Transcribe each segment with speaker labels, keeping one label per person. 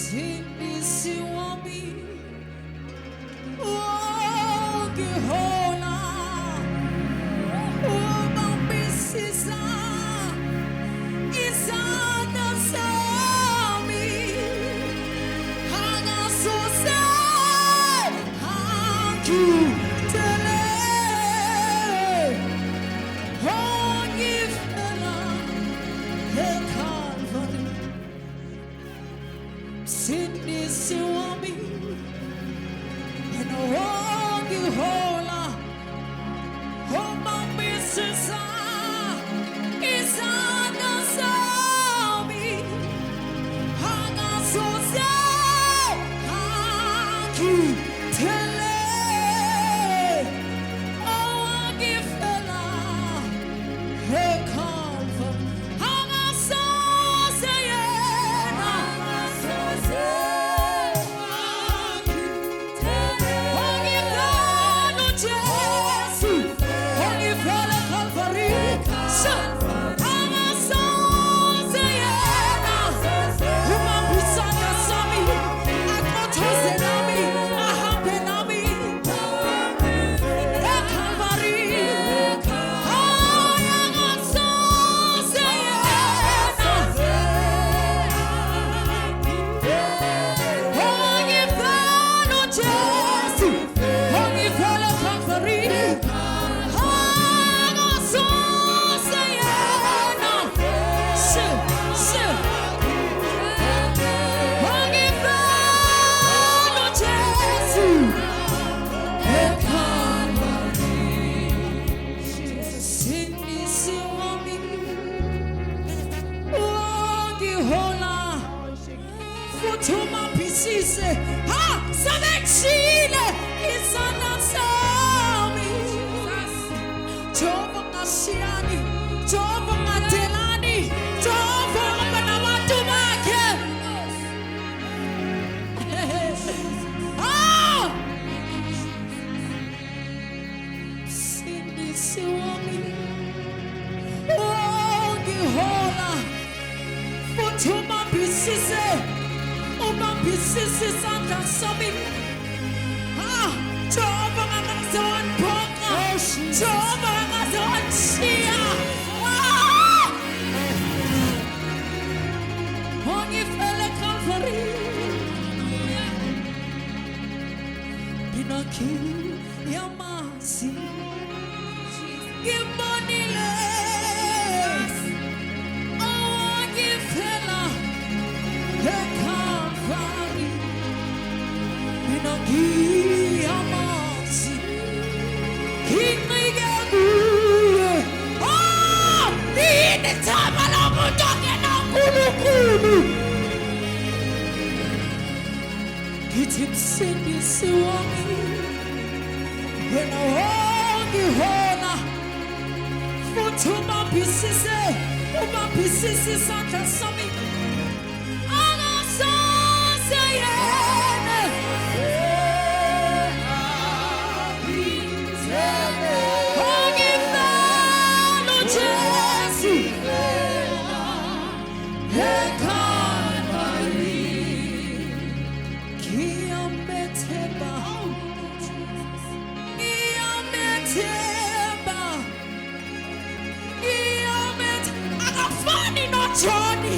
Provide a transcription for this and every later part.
Speaker 1: Sindisi wami, oh Gehola, oh Bambisisa, Isana Sami, Hanga Sose, Hangu Tele, Hongi Fela, He Calvary. Sindisi wami, and oh Gehola, oh Bambisisa, Isana Sami, Hanga Sose, Hangu Tele, oh Gifela, He Calvary, Hanga Sose, Hanga Sose, Hangu Tele, oh Gifela, Jesu, oh Gifela Calvary, Hanga Sose, Uma Pisana Sami, Akotose Nami, Ahape Nami, He Calvary, Hanga Sose, oh Gifela, Jesu, oh Gifela Calvary, Hanga Sose, Futuma pisise, ha, savexile, isana sami. Jova ngasiani, Jova ngatelani, Jova nganawatumake. Ah, sindisi wami, oh Gehola, futuma pisise, uma pisise santa sami. Ah, Jova ngazon ponga, Jova ngazon shia. Ah, hongi fele Calvary, pinaki yamasi, gimbonile, oh gifela, he Calvary, pinaki yamasi, kingigaguye, oh, ini tama la mutoke na kulukulu. Kitim sindisi wami, when I hold you hona, futuma pisise, uma pisise santa sami, Hanga Sose yene, oh Gifela, Jesu, He Calvary, Kiameteba, Kiameteba, Kiamet, akafani no Johnny,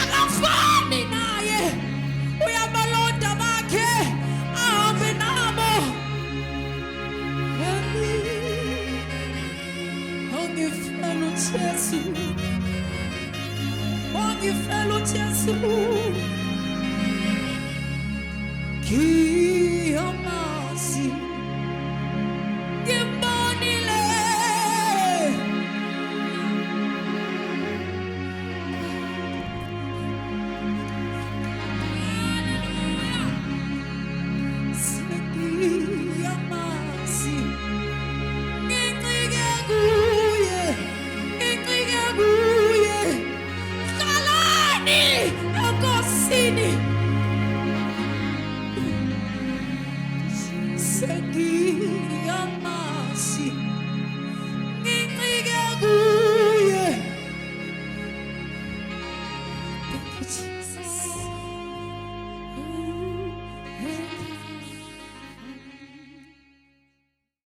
Speaker 1: akafani naye, uyabalonda bakhe, ahambe nabo. Ongifela Jesu, ongifela Jesu, Kiamasi, gimbonile, Sikiamasi, Ingigaguye, Kalani, Agosini.